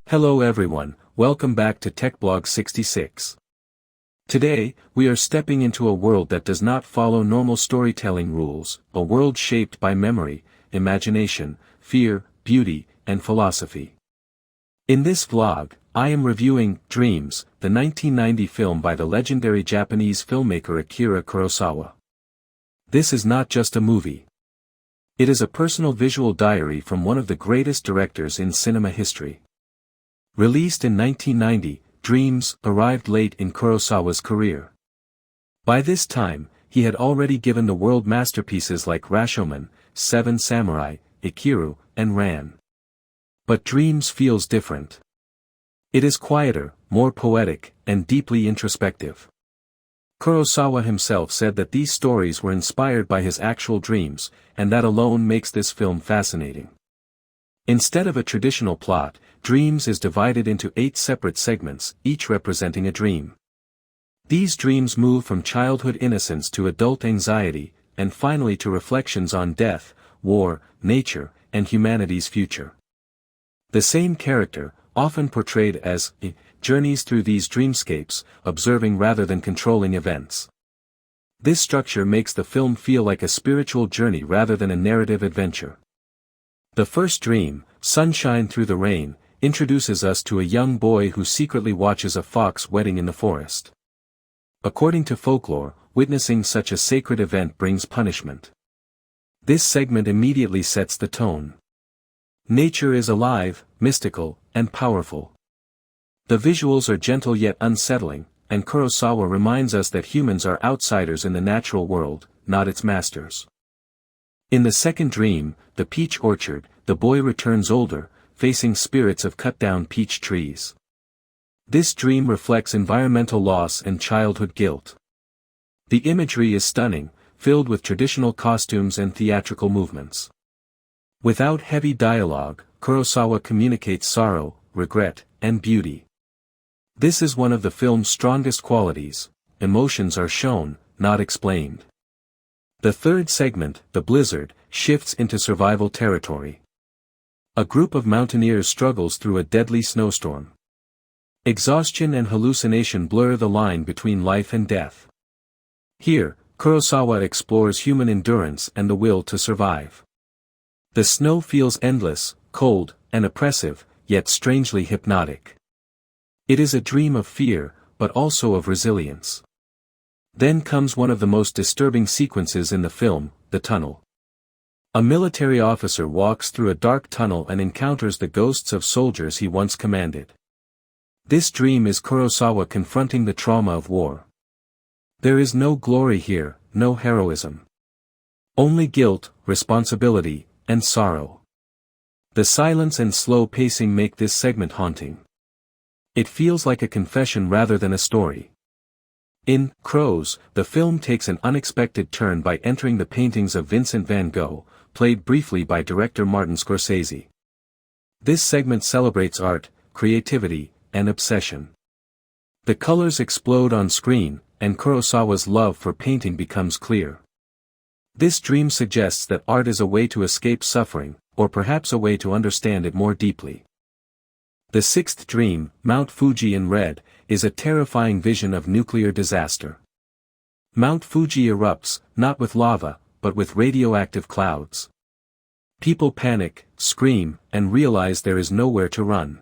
Hello everyone, welcome back to TechBlog 66. Today, we are stepping into a world that does not follow normal storytelling rules, a world shaped by memory, imagination, fear, beauty, and philosophy. In this vlog, I am reviewing Dreams, the 1990 film by the legendary Japanese filmmaker Akira Kurosawa. This is not just a movie. It is a personal visual diary from one of the greatest directors in cinema history. Released in 1990, Dreams arrived late in Kurosawa's career. By this time, he had already given the world masterpieces like Rashomon, Seven Samurai, Ikiru, and Ran. But Dreams feels different. It is quieter, more poetic, and deeply introspective. Kurosawa himself said that these stories were inspired by his actual dreams, and that alone makes this film fascinating. Instead of a traditional plot, Dreams is divided into 8 separate segments, each representing a dream. These dreams move from childhood innocence to adult anxiety, and finally to reflections on death, war, nature, and humanity's future. The same character, often portrayed as journeys through these dreamscapes, observing rather than controlling events. This structure makes the film feel like a spiritual journey rather than a narrative adventure. The first dream, Sunshine Through the Rain, introduces us to a young boy who secretly watches a fox wedding in the forest. According to folklore, witnessing such a sacred event brings punishment. This segment immediately sets the tone. Nature is alive, mystical, and powerful. The visuals are gentle yet unsettling, and Kurosawa reminds us that humans are outsiders in the natural world, not its masters. In the second dream, The Peach Orchard, the boy returns older, facing spirits of cut-down peach trees. This dream reflects environmental loss and childhood guilt. The imagery is stunning, filled with traditional costumes and theatrical movements. Without heavy dialogue, Kurosawa communicates sorrow, regret, and beauty. This is one of the film's strongest qualities. Emotions are shown, not explained. The third segment, The Blizzard, shifts into survival territory. A group of mountaineers struggles through a deadly snowstorm. Exhaustion and hallucination blur the line between life and death. Here, Kurosawa explores human endurance and the will to survive. The snow feels endless, cold, and oppressive, yet strangely hypnotic. It is a dream of fear, but also of resilience. Then comes one of the most disturbing sequences in the film, the tunnel. A military officer walks through a dark tunnel and encounters the ghosts of soldiers he once commanded. This dream is Kurosawa confronting the trauma of war. There is no glory here, no heroism. Only guilt, responsibility, and sorrow. The silence and slow pacing make this segment haunting. It feels like a confession rather than a story. In Crows, the film takes an unexpected turn by entering the paintings of Vincent van Gogh, played briefly by director Martin Scorsese. This segment celebrates art, creativity, and obsession. The colors explode on screen, and Kurosawa's love for painting becomes clear. This dream suggests that art is a way to escape suffering, or perhaps a way to understand it more deeply. The sixth dream, Mount Fuji in Red, is a terrifying vision of nuclear disaster. Mount Fuji erupts, not with lava, but with radioactive clouds. People panic, scream, and realize there is nowhere to run.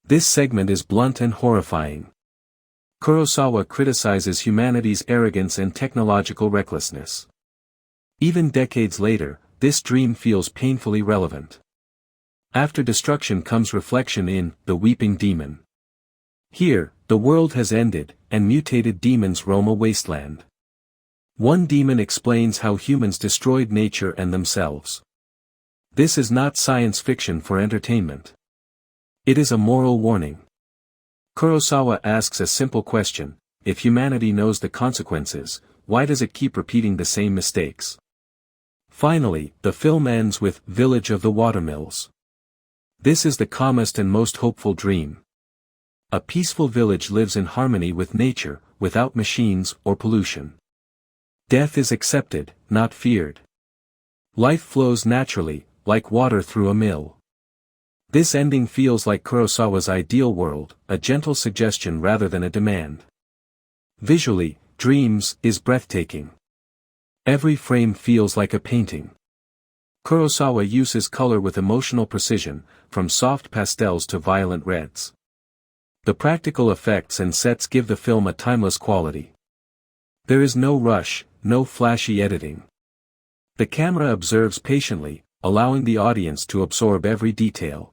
This segment is blunt and horrifying. Kurosawa criticizes humanity's arrogance and technological recklessness. Even decades later, this dream feels painfully relevant. After destruction comes reflection in The Weeping Demon. Here, the world has ended, and mutated demons roam a wasteland. One demon explains how humans destroyed nature and themselves. This is not science fiction for entertainment. It is a moral warning. Kurosawa asks a simple question: if humanity knows the consequences, why does it keep repeating the same mistakes? Finally, the film ends with Village of the Watermills. This is the calmest and most hopeful dream. A peaceful village lives in harmony with nature, without machines or pollution. Death is accepted, not feared. Life flows naturally, like water through a mill. This ending feels like Kurosawa's ideal world, a gentle suggestion rather than a demand. Visually, Dreams is breathtaking. Every frame feels like a painting. Kurosawa uses color with emotional precision, from soft pastels to violent reds. The practical effects and sets give the film a timeless quality. There is no rush, no flashy editing. The camera observes patiently, allowing the audience to absorb every detail.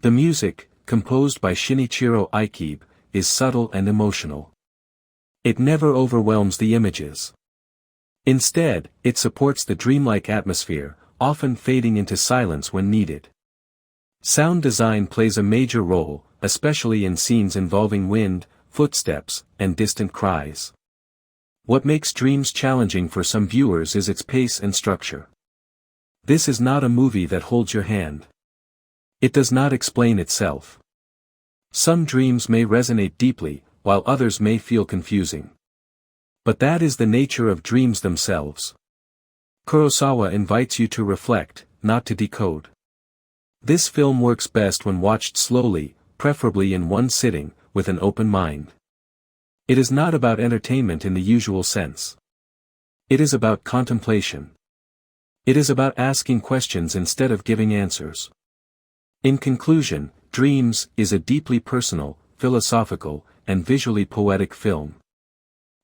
The music, composed by Shinichiro Ikiru, is subtle and emotional. It never overwhelms the images. Instead, it supports the dreamlike atmosphere, often fading into silence when needed. Sound design plays a major role, especially in scenes involving wind, footsteps, and distant cries. What makes Dreams challenging for some viewers is its pace and structure. This is not a movie that holds your hand. It does not explain itself. Some dreams may resonate deeply, while others may feel confusing. But that is the nature of dreams themselves. Kurosawa invites you to reflect, not to decode. This film works best when watched slowly, preferably in one sitting, with an open mind. It is not about entertainment in the usual sense. It is about contemplation. It is about asking questions instead of giving answers. In conclusion, Dreams is a deeply personal, philosophical, and visually poetic film.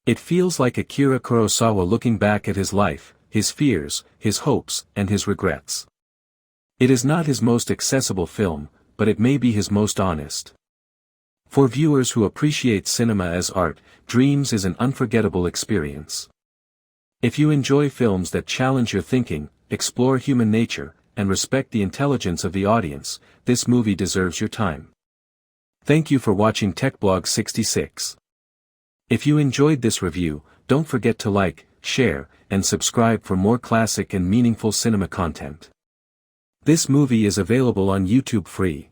It feels like Akira Kurosawa looking back at his life, his fears, his hopes, and his regrets. It is not his most accessible film, but it may be his most honest. For viewers who appreciate cinema as art, Dreams is an unforgettable experience. If you enjoy films that challenge your thinking, explore human nature, and respect the intelligence of the audience, this movie deserves your time. Thank you for watching TechBlog 66. If you enjoyed this review, don't forget to like, share, and subscribe for more classic and meaningful cinema content. This movie is available on YouTube free.